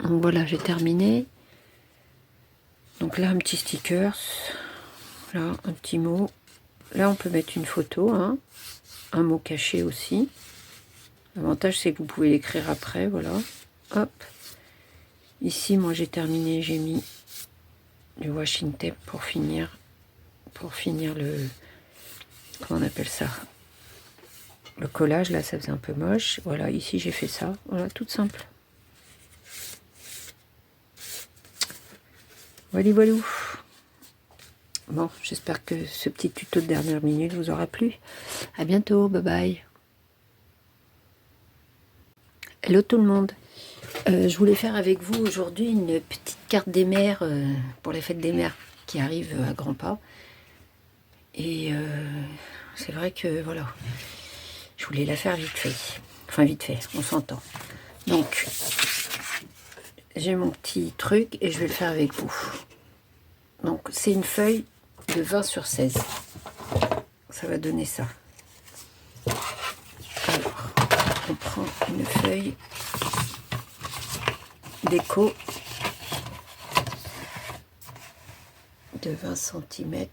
Donc voilà, j'ai terminé. Donc là, un petit sticker. Là, un petit mot. Là, on peut mettre une photo, hein. Un mot caché aussi. L'avantage, c'est que vous pouvez l'écrire après, voilà. Hop. Ici, moi, j'ai terminé, j'ai mis du washing tape pour finir le... Comment on appelle ça? Le collage, là, ça faisait un peu moche. Voilà, ici, j'ai fait ça. Voilà, tout simple. Voilà, voilà. Bon, j'espère que ce petit tuto de dernière minute vous aura plu. À bientôt, bye bye. Hello tout le monde. Je voulais faire avec vous aujourd'hui une petite carte des mères pour les fêtes des mères qui arrivent à grands pas. Et c'est vrai que voilà, je voulais la faire vite fait. Enfin vite fait, on s'entend. Donc, j'ai mon petit truc et je vais le faire avec vous. Donc, c'est une feuille de 20 sur 16. Ça va donner ça. Alors, on prend une feuille déco de 20 cm.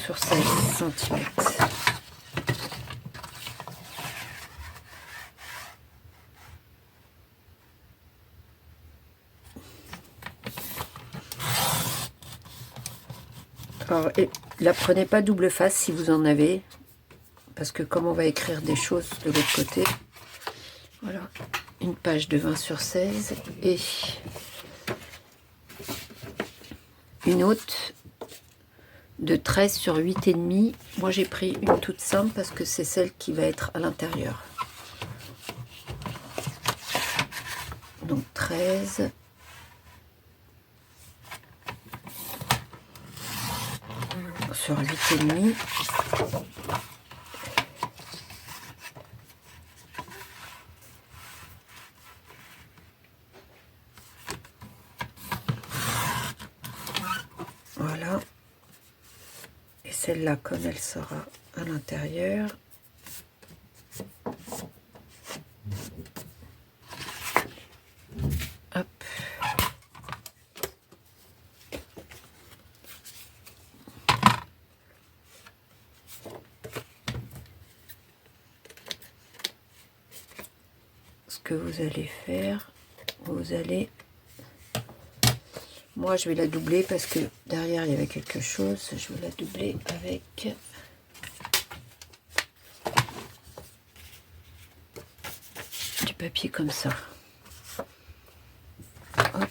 Sur 16 cm. Alors, la prenez pas double face si vous en avez, parce que comme on va écrire des choses de l'autre côté, voilà, une page de 20 sur 16 et une autre de 13 sur 8,5. Moi j'ai pris une toute simple parce que c'est celle qui va être à l'intérieur. Donc 13 sur 8,5. Voilà. Et celle-là, comme elle sera à l'intérieur, hop. Ce que vous allez faire, vous allez... Moi, je vais la doubler parce que derrière, il y avait quelque chose. Je vais la doubler avec du papier comme ça. Hop.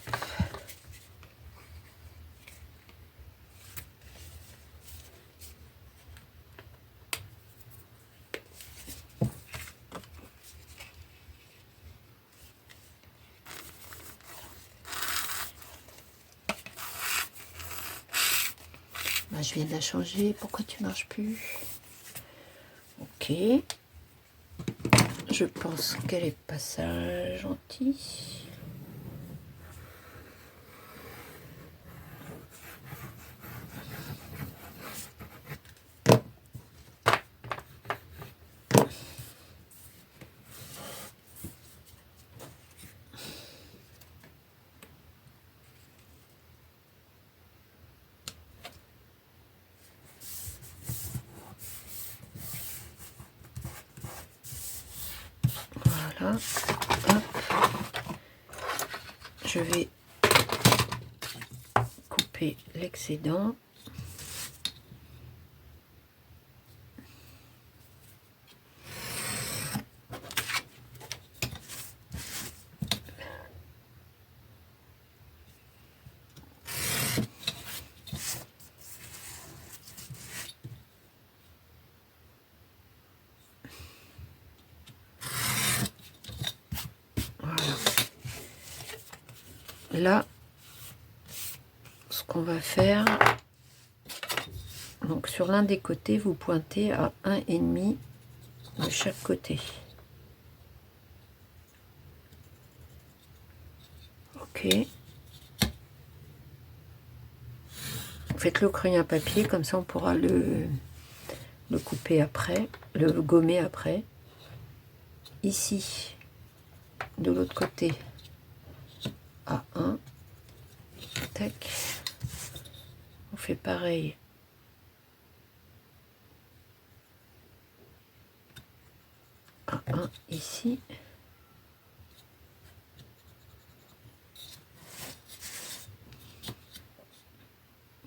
Bah, je viens de la changer. Pourquoi tu marches plus? Ok. Je pense qu'elle est pas ça gentille. Voilà. Hop. Je vais couper l'excédent. Là, ce qu'on va faire, donc sur l'un des côtés, vous pointez à 1,5 de chaque côté. Ok. Faites-le au crayon à papier, comme ça on pourra le couper après, le gommer après. ici, de l'autre côté, A1, tac, on fait pareil, A1 ici,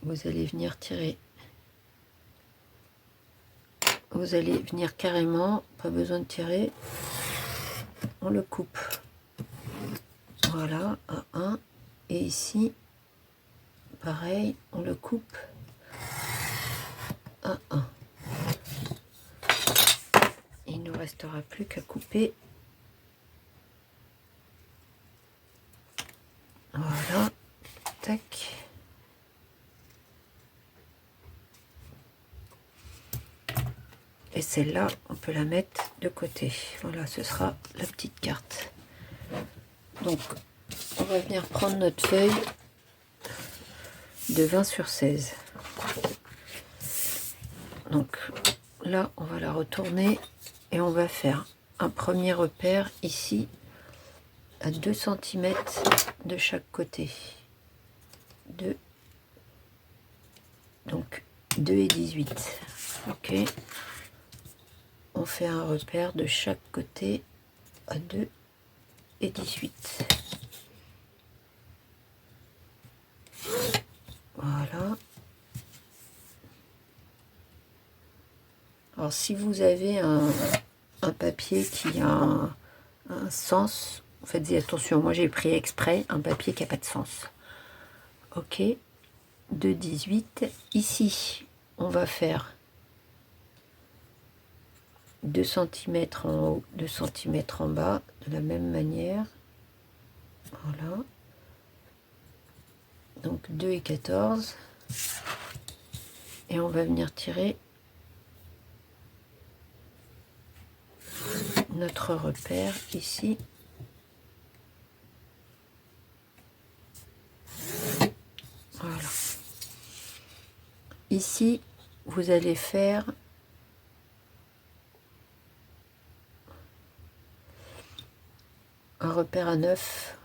vous allez venir tirer, vous allez venir carrément, pas besoin de tirer, on le coupe, voilà, A1, et ici, pareil, on le coupe, A1. Il ne restera plus qu'à couper, voilà, tac. Et celle-là, on peut la mettre de côté. Voilà, ce sera la petite carte. Donc, on va venir prendre notre feuille de 20 sur 16. Donc, là, on va la retourner et on va faire un premier repère ici à 2 cm de chaque côté. 2. Donc, 2 et 18. Ok. On fait un repère de chaque côté à 2 et 18. Voilà. Alors si vous avez un papier qui a un sens, faites attention, moi j'ai pris exprès un papier qui n'a pas de sens. Ok, 2, 18. Ici, on va faire 2 cm en haut, 2 cm en bas, de la même manière. Voilà. Donc 2 et 14. Et on va venir tirer notre repère ici. Voilà. Ici, vous allez faire un repère à 9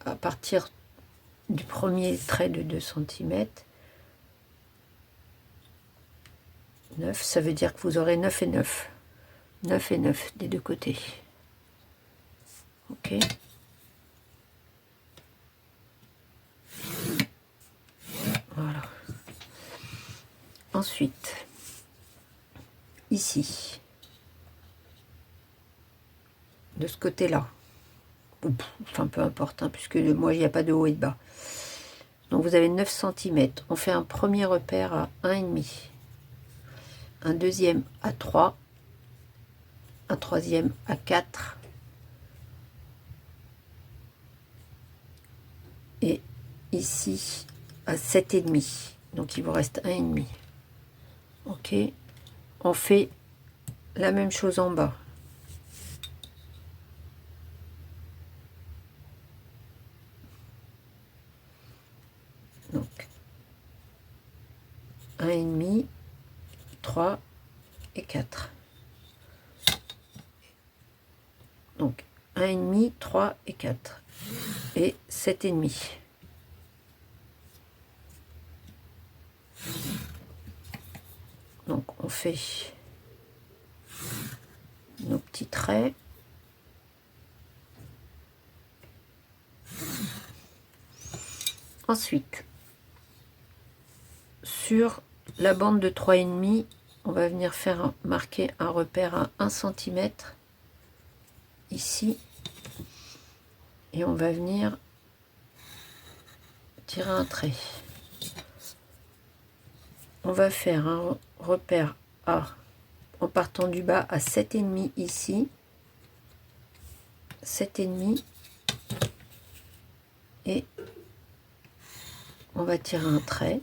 à partir du premier trait de 2 cm. 9, ça veut dire que vous aurez 9 et 9. 9 et 9 des deux côtés. Ok. Voilà. Ensuite, ici, de ce côté-là, enfin peu importe, hein, puisque moi il n'y a pas de haut et de bas. Donc vous avez 9 cm. On fait un premier repère à 1,5, un deuxième à 3, un troisième à 4, et ici à 7,5. Donc il vous reste 1,5. Ok. On fait la même chose en bas. Donc 1,5, 3 et 4. Donc 1,5, 3 et 4. Et 7,5. Donc on fait nos petits traits. Ensuite, sur la bande de 3,5, on va venir faire marquer un repère à 1 cm ici. Et on va venir tirer un trait. On va faire un repère A en partant du bas à 7,5 ici. 7,5. Et on va tirer un trait.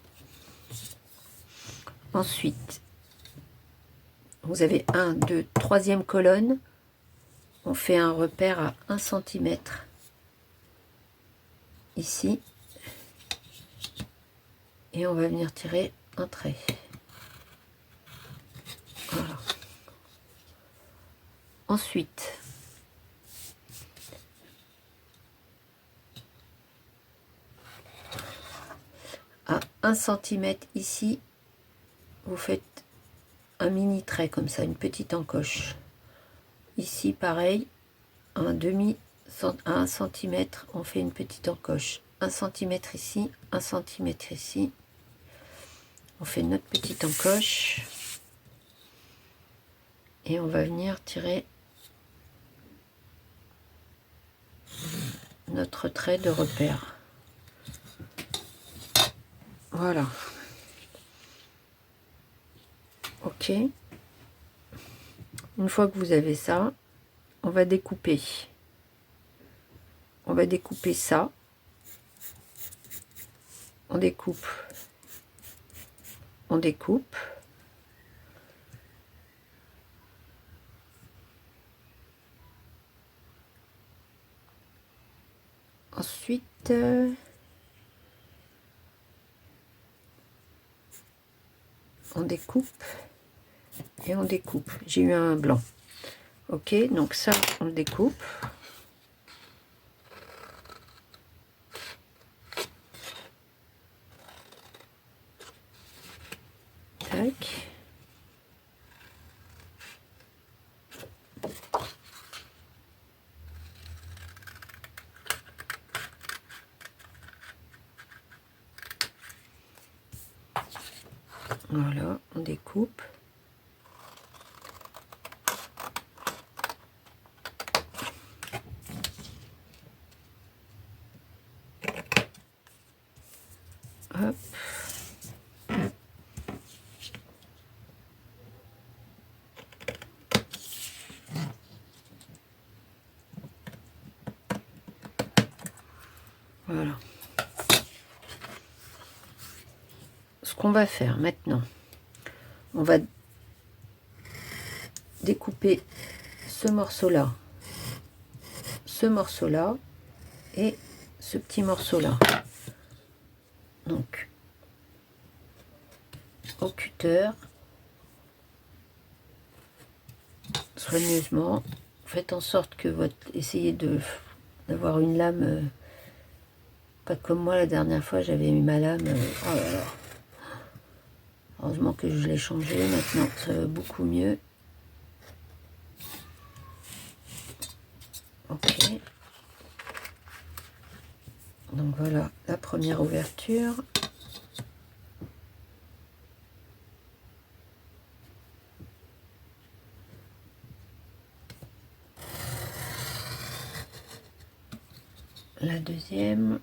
Ensuite, vous avez 1, 2, troisième colonne. On fait un repère à 1 cm ici. Et on va venir tirer un trait. Voilà. Ensuite, 1 cm ici, vous faites un mini trait comme ça, une petite encoche. Ici pareil, à 1 cm, on fait une petite encoche. 1 cm ici, 1 cm ici. On fait notre petite encoche. Et on va venir tirer notre trait de repère. Voilà. Ok. Une fois que vous avez ça, on va découper. On va découper ça. On découpe. On découpe. Ensuite, on découpe et on découpe. J'ai eu un blanc. Ok, donc ça, on le découpe. Tac. Voilà, on découpe. Hop. Voilà. Ce qu'on va faire maintenant, on va découper ce morceau-là et ce petit morceau-là. Donc, au cutter, soigneusement, faites en sorte que essayez d'avoir une lame, pas comme moi la dernière fois, j'avais mis ma lame, oh là là. Heureusement que je l'ai changé, maintenant ça va beaucoup mieux. Ok. Donc voilà la première ouverture. La deuxième.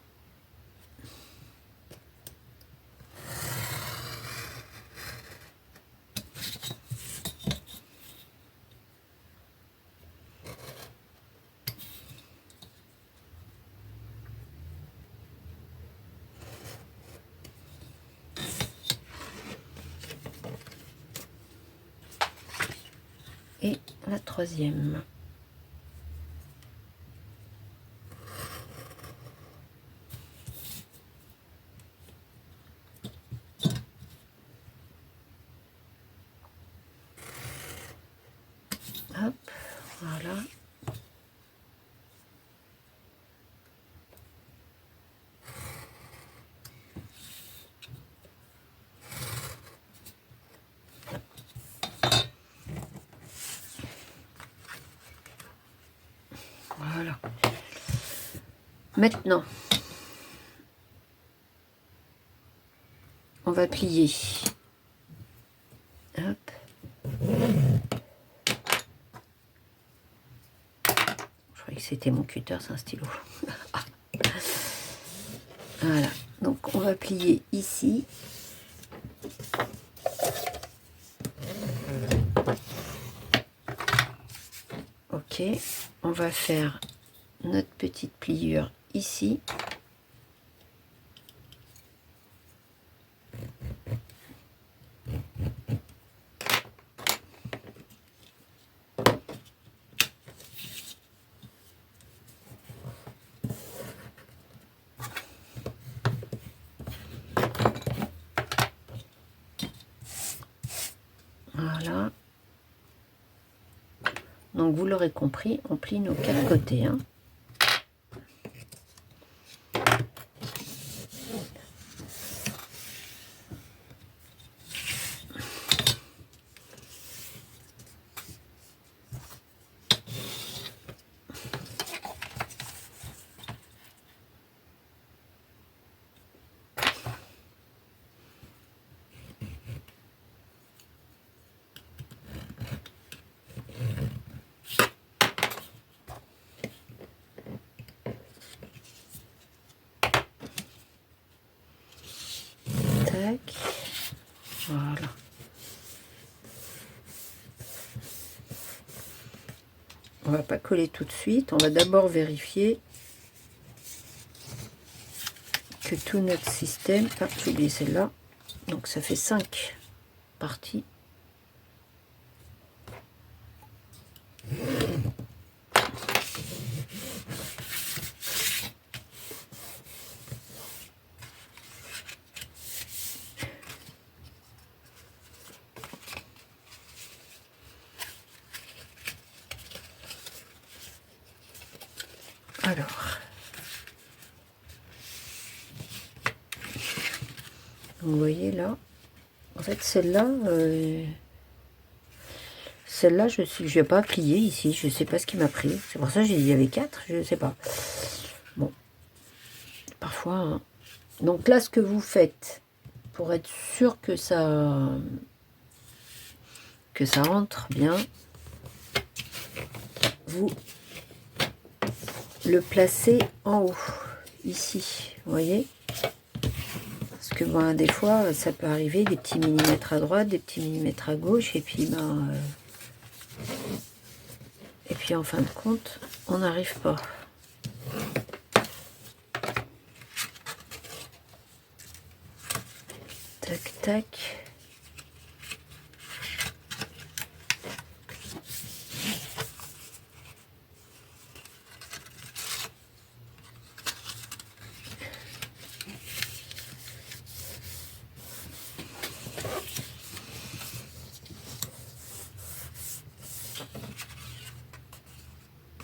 Et la troisième. Hop, voilà. Voilà. Maintenant, on va plier. Hop. Je croyais que c'était mon cutter, c'est un stylo. Voilà. Donc, on va plier ici. Ok. On va faire notre petite pliure ici. Voilà. Donc vous l'aurez compris, on plie nos 4 côtés. Hein. Voilà. On va pas coller tout de suite. On va d'abord vérifier que tout notre système... Ah, j'ai oublié celle-là. Donc ça fait 5 parties. Alors, vous voyez là, en fait celle-là, je n'ai pas plié ici, je ne sais pas ce qui m'a pris. C'est pour ça que j'ai dit il y avait 4, je ne sais pas. Bon, parfois. Hein. Donc là, ce que vous faites, pour être sûr que ça rentre bien, vous le placez en haut, ici, vous voyez. Parce que ben, des fois, ça peut arriver, des petits millimètres à droite, des petits millimètres à gauche, et puis en fin de compte, on n'arrive pas. Tac, tac.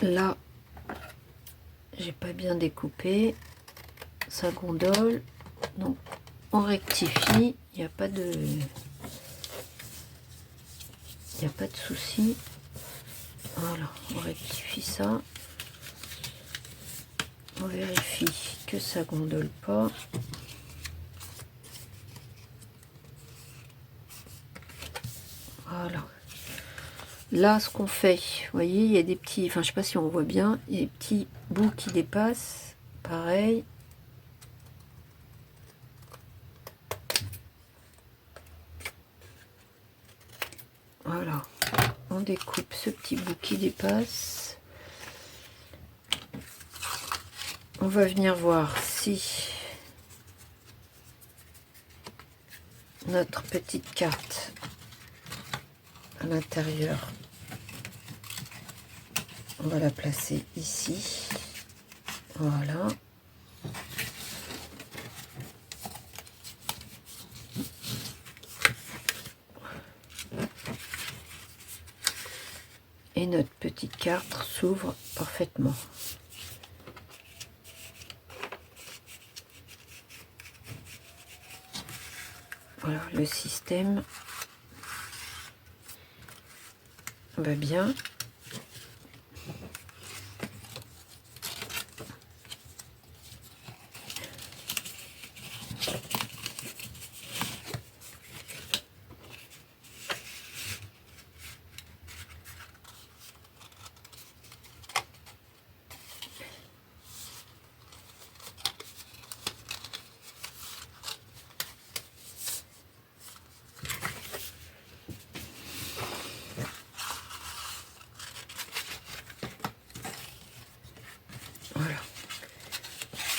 Là, j'ai pas bien découpé, ça gondole, donc on rectifie, il n'y a pas de souci. Voilà, on rectifie ça, on vérifie que ça gondole pas. Voilà. Là, ce qu'on fait, vous voyez, il y a des petits, enfin, je sais pas si on voit bien, il y a des petits bouts qui dépassent, pareil. Voilà, on découpe ce petit bout qui dépasse. On va venir voir si notre petite carte à l'intérieur, on va la placer ici. Voilà. Et notre petite carte s'ouvre parfaitement. Voilà, le système va bien. Voilà.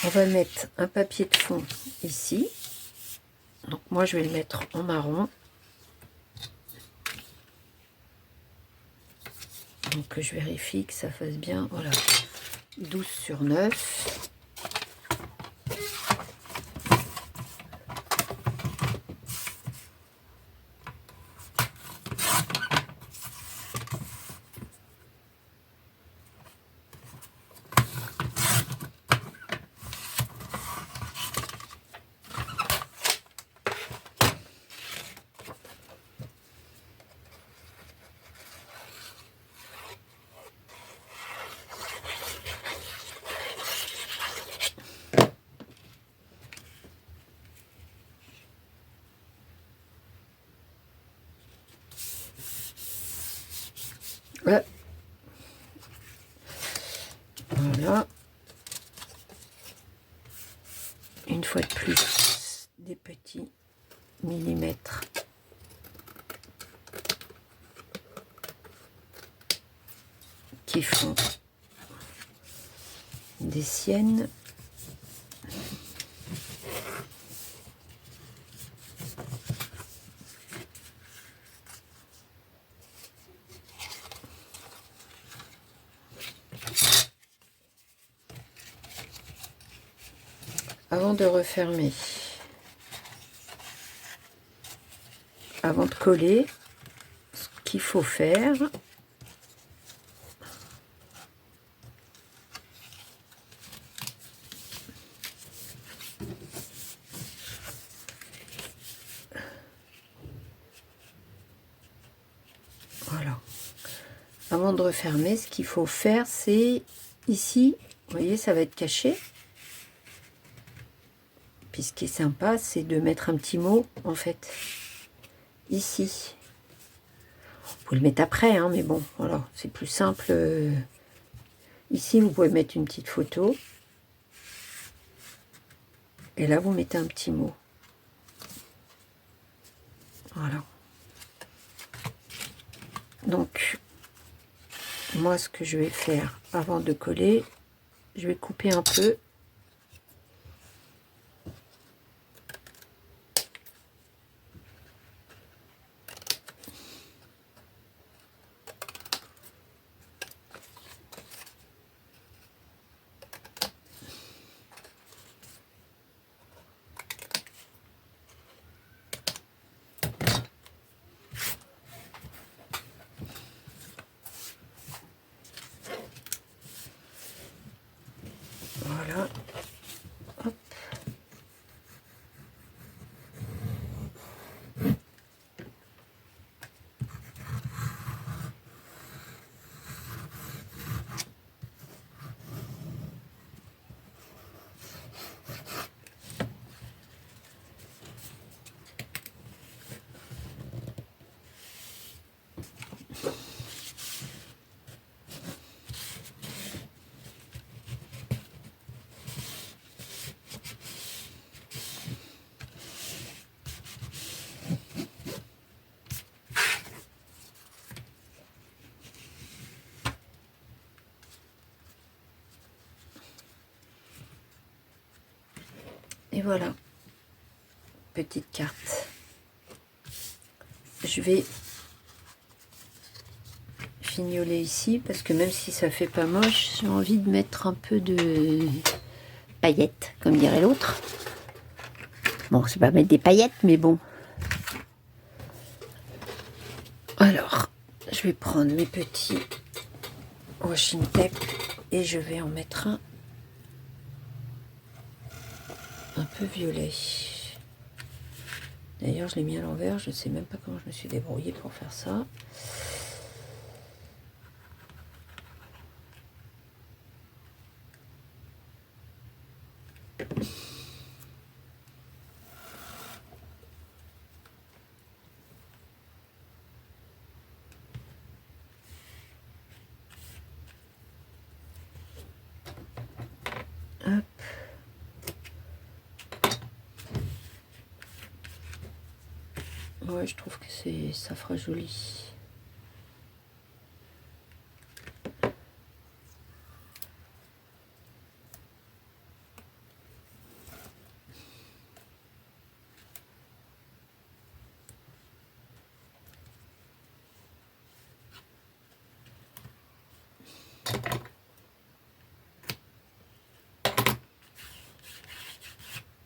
On va mettre un papier de fond ici. Donc moi je vais le mettre en marron. Donc je vérifie que ça fasse bien. Voilà. 12/9. Ouais. Voilà. Une fois de plus, des petits millimètres qui font des siennes. Avant de refermer, avant de coller, ce qu'il faut faire, voilà. Avant de refermer, ce qu'il faut faire, c'est ici, vous voyez, ça va être caché. Puis ce qui est sympa, c'est de mettre un petit mot, en fait, ici. Vous pouvez le mettre après, hein, mais bon, voilà, c'est plus simple. Ici, vous pouvez mettre une petite photo. Et là, vous mettez un petit mot. Voilà. Donc, moi, ce que je vais faire avant de coller, je vais couper un peu. Voilà. Hop. Et voilà, petite carte. Je vais fignoler ici parce que même si ça fait pas moche, j'ai envie de mettre un peu de paillettes, comme dirait l'autre. Bon, c'est pas mettre des paillettes, mais bon. Alors, je vais prendre mes petits washing tape et je vais en mettre un peu violet. D'ailleurs, je l'ai mis à l'envers. Je ne sais même pas comment je me suis débrouillée pour faire ça. Hop. Ouais, je trouve que ça fera joli.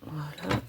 Voilà.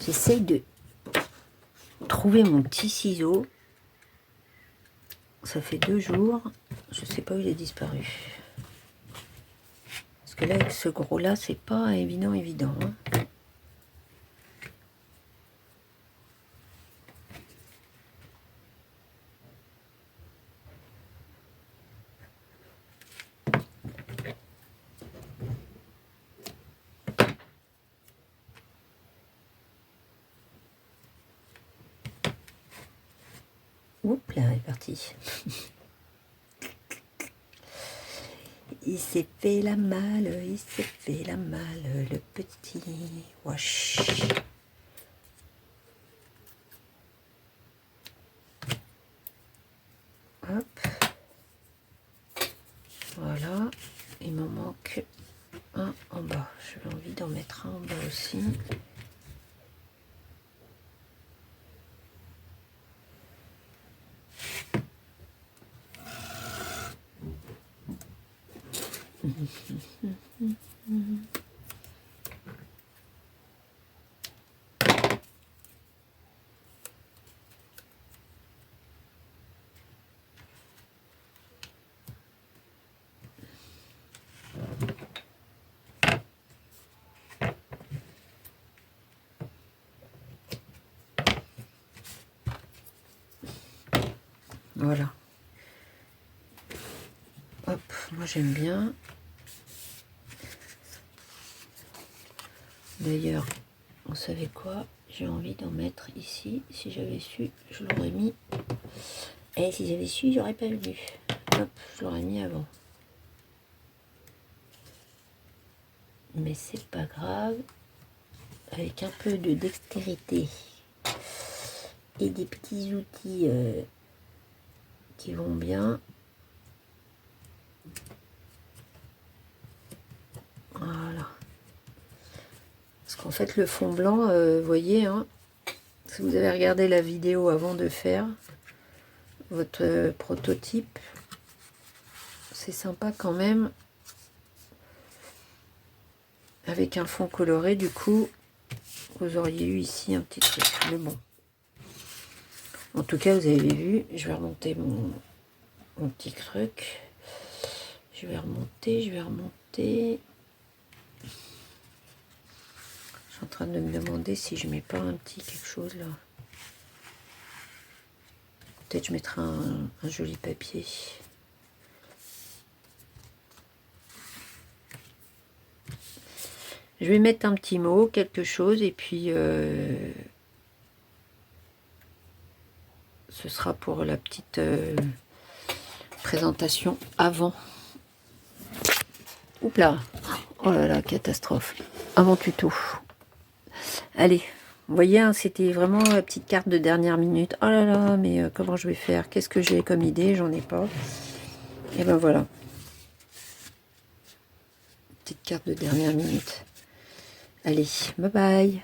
J'essaye de trouver mon petit ciseau. Ça fait 2 jours. Je sais pas où il est disparu. Parce que là, avec ce gros-là, c'est pas évident, hein. Oups, là, il est parti. Il s'est fait la malle, il s'est fait la malle, le petit wash. Hop. Voilà. Il m'en manque un en bas. J'ai envie d'en mettre un en bas aussi. Voilà. Hop, moi j'aime bien. D'ailleurs, vous savez quoi? J'ai envie d'en mettre ici. Si j'avais su, je l'aurais mis. Et si j'avais su, j'aurais pas venu. Hop, je l'aurais mis avant. Mais c'est pas grave. Avec un peu de dextérité et des petits outils qui vont bien. Voilà. Parce qu'en fait, le fond blanc, vous voyez, hein, si vous avez regardé la vidéo avant de faire votre prototype, c'est sympa quand même. Avec un fond coloré, du coup, vous auriez eu ici un petit truc. Mais bon. En tout cas, vous avez vu, je vais remonter mon petit truc. Je vais remonter. Je suis en train de me demander si je mets pas un petit quelque chose là. Peut-être je mettrai un joli papier. Je vais mettre un petit mot, quelque chose, et puis ce sera pour la petite présentation avant. Oups là. Oh là là, catastrophe. Avant tuto. Allez, vous voyez, hein, c'était vraiment la petite carte de dernière minute. Oh là là, mais comment je vais faire? Qu'est-ce que j'ai comme idée? J'en ai pas. Et ben voilà. Petite carte de dernière minute. Allez, bye bye.